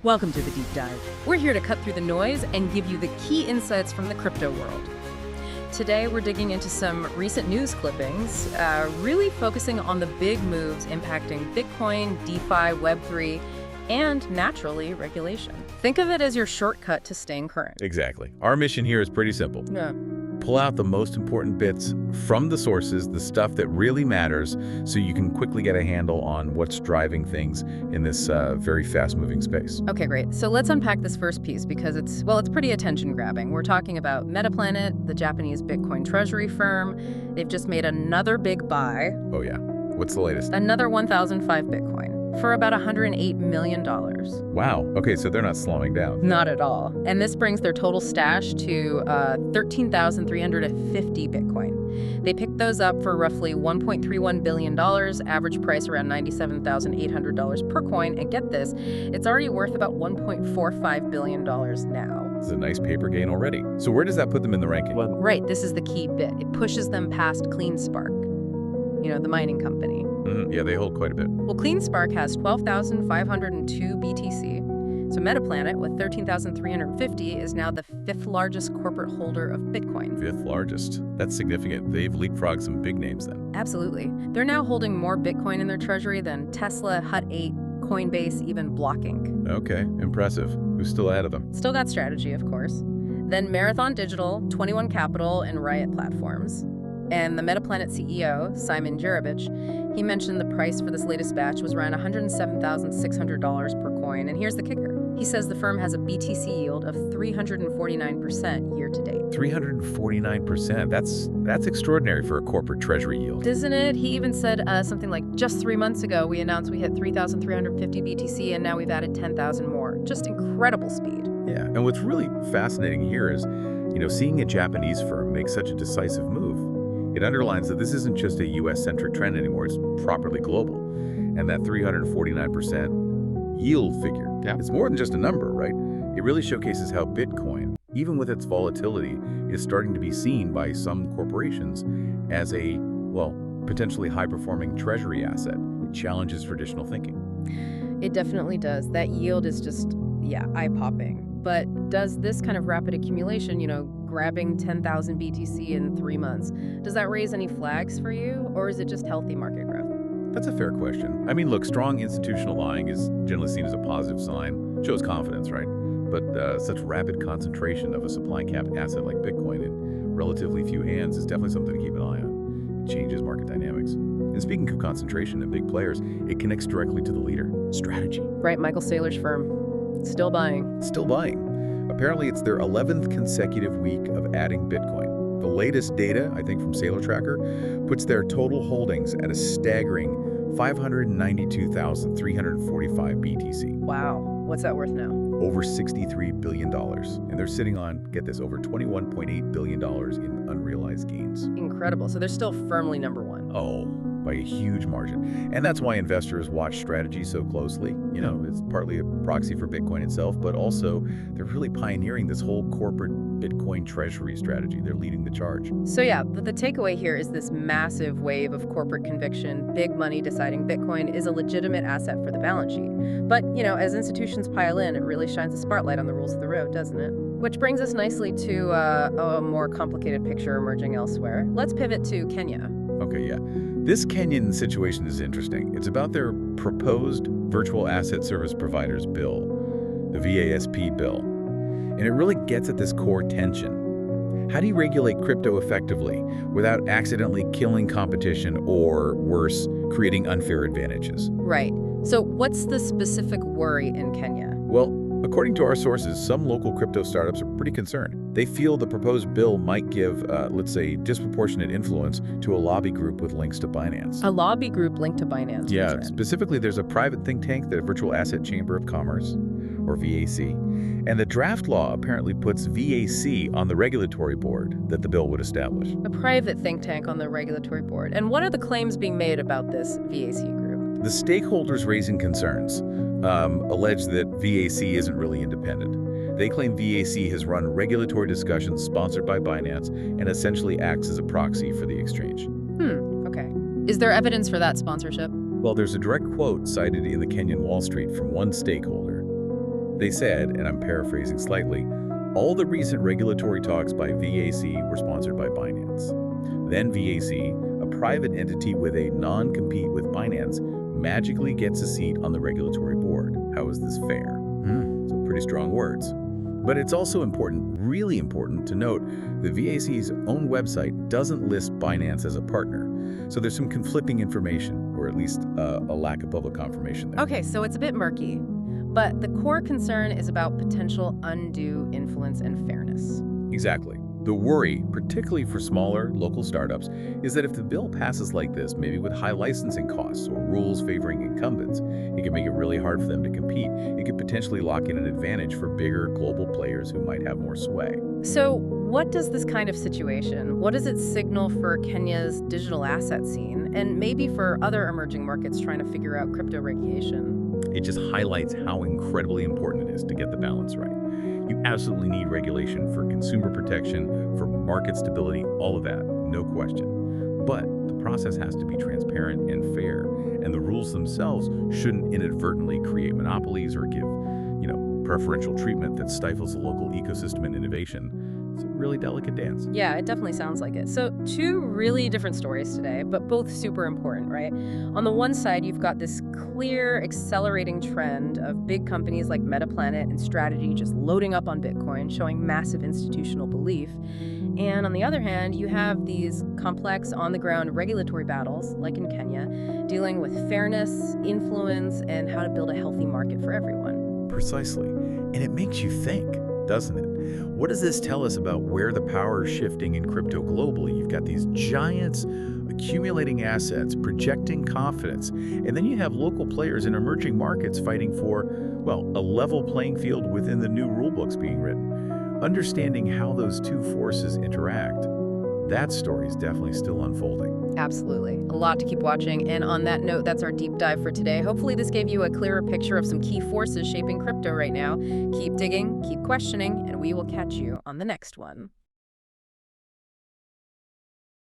Welcome to the Deep Dive. We're here to cut through the noise and give you the key insights from the crypto world. Today, we're digging into some recent news clippings, really focusing on the big moves impacting Bitcoin, DeFi, Web3, and, naturally, regulation. Think of it as your shortcut to staying current. Exactly. Our mission here is pretty simple. Yeah. Pull out the most important bits from the sources, the stuff that really matters, so you can quickly get a handle on what's driving things in this very fast-moving space. Okay, great. So let's unpack this first piece because it's pretty attention-grabbing. We're talking about Metaplanet, the Japanese Bitcoin treasury firm. They've just made another big buy. Oh, yeah. What's the latest? Another 1,005 Bitcoin for about $108 million. Wow. Okay, so they're not slowing down. Not at all. And this brings their total stash to 13,350 Bitcoin. They picked those up for roughly $1.31 billion, average price around $97,800 per coin. And get this, it's already worth about $1.45 billion now. It's a nice paper gain already. So where does that put them in the ranking? Right, this is the key bit. It pushes them past CleanSpark, the mining company. Yeah, they hold quite a bit. Well, CleanSpark has 12,502 BTC. So Metaplanet, with 13,350, is now the fifth largest corporate holder of Bitcoin. Fifth largest. That's significant. They've leapfrogged some big names then. Absolutely. They're now holding more Bitcoin in their treasury than Tesla, Hut 8, Coinbase, even Block Inc. Okay, impressive. Who's still ahead of them? Still got strategy, of course. Then Marathon Digital, 21 Capital, and Riot Platforms. And the Metaplanet CEO, Simon Jerevich, he mentioned the price for this latest batch was around $107,600 per coin. And here's the kicker. He says the firm has a BTC yield of 349% year to date. 349%. That's extraordinary for a corporate treasury yield. Isn't it? He even said something like, just 3 months ago, we announced we hit 3,350 BTC, and now we've added 10,000 more. Just incredible speed. Yeah, and what's really fascinating here is, seeing a Japanese firm make such a decisive move. It underlines that this isn't just a U.S.-centric trend anymore, it's properly global. And that 349% yield figure, it's more than just a number, right? It really showcases how Bitcoin, even with its volatility, is starting to be seen by some corporations as a, potentially high-performing treasury asset. It challenges traditional thinking. It definitely does. That yield is just, eye-popping. But does this kind of rapid accumulation, grabbing 10,000 BTC in 3 months, does that raise any flags for you, or is it just healthy market growth? That's a fair question. I mean, look, strong institutional buying is generally seen as a positive sign. Shows confidence, right? But such rapid concentration of a supply-capped asset like Bitcoin in relatively few hands is definitely something to keep an eye on. It changes market dynamics. And speaking of concentration and big players, it connects directly to the leader, strategy. Right, Michael Saylor's firm. Still buying. Still buying. Apparently, it's their 11th consecutive week of adding Bitcoin. The latest data, I think from Saylor Tracker, puts their total holdings at a staggering 592,345 BTC. Wow. What's that worth now? Over $63 billion. And they're sitting on, get this, over $21.8 billion in unrealized gains. Incredible. So they're still firmly number one. Oh, by a huge margin. And that's why investors watch strategy so closely. It's partly a proxy for Bitcoin itself, but also they're really pioneering this whole corporate Bitcoin treasury strategy. They're leading the charge. So the takeaway here is this massive wave of corporate conviction, big money deciding Bitcoin is a legitimate asset for the balance sheet. But, as institutions pile in, it really shines a spotlight on the rules of the road, doesn't it? Which brings us nicely to a more complicated picture emerging elsewhere. Let's pivot to Kenya. Okay, yeah. This Kenyan situation is interesting. It's about their proposed Virtual Asset Service Providers Bill, the VASP bill. And it really gets at this core tension. How do you regulate crypto effectively without accidentally killing competition or, worse, creating unfair advantages? Right. So what's the specific worry in Kenya? Well, according to our sources, some local crypto startups are pretty concerned. They feel the proposed bill might give, let's say, disproportionate influence to a lobby group with links to Binance. A lobby group linked to Binance? Yeah, specifically there's a private think tank, the Virtual Asset Chamber of Commerce, or VAC. And the draft law apparently puts VAC on the regulatory board that the bill would establish. A private think tank on the regulatory board. And what are the claims being made about this VAC group? The stakeholders raising concerns allege that VAC isn't really independent. They claim VAC has run regulatory discussions sponsored by Binance and essentially acts as a proxy for the exchange. Okay. Is there evidence for that sponsorship? Well, there's a direct quote cited in the Kenyan Wall Street from one stakeholder. They said, and I'm paraphrasing slightly, all the recent regulatory talks by VAC were sponsored by Binance. Then VAC, a private entity with a non-compete with Binance, magically gets a seat on the regulatory board. How is this fair? So pretty strong words. But it's also important, really important, to note that VAC's own website doesn't list Binance as a partner. So there's some conflicting information, or at least a lack of public confirmation there. Okay, so it's a bit murky. But the core concern is about potential undue influence and fairness. Exactly. The worry, particularly for smaller, local startups, is that if the bill passes like this, maybe with high licensing costs or rules favoring incumbents, it could make it really hard for them to compete. It could potentially lock in an advantage for bigger global players who might have more sway. So what does this kind of situation, what does it signal for Kenya's digital asset scene, and maybe for other emerging markets trying to figure out crypto regulation? It just highlights how incredibly important it is to get the balance right. You absolutely need regulation for consumer protection, for market stability, all of that, no question. But the process has to be transparent and fair, and the rules themselves shouldn't inadvertently create monopolies or give, preferential treatment that stifles the local ecosystem and innovation. It's a really delicate dance. Yeah, it definitely sounds like it. So two really different stories today, but both super important, right? On the one side, you've got this clear accelerating trend of big companies like Metaplanet and Strategy just loading up on Bitcoin, showing massive institutional belief. And on the other hand, you have these complex on-the-ground regulatory battles, like in Kenya, dealing with fairness, influence, and how to build a healthy market for everyone. Precisely. And it makes you think, doesn't it? What does this tell us about where the power is shifting in crypto globally? You've got these giants accumulating assets, projecting confidence, and then you have local players in emerging markets fighting for, well, a level playing field within the new rulebooks being written. Understanding how those two forces interact, that story is definitely still unfolding. Absolutely. A lot to keep watching. And on that note, that's our deep dive for today. Hopefully this gave you a clearer picture of some key forces shaping crypto right now. Keep digging, keep questioning, and we will catch you on the next one.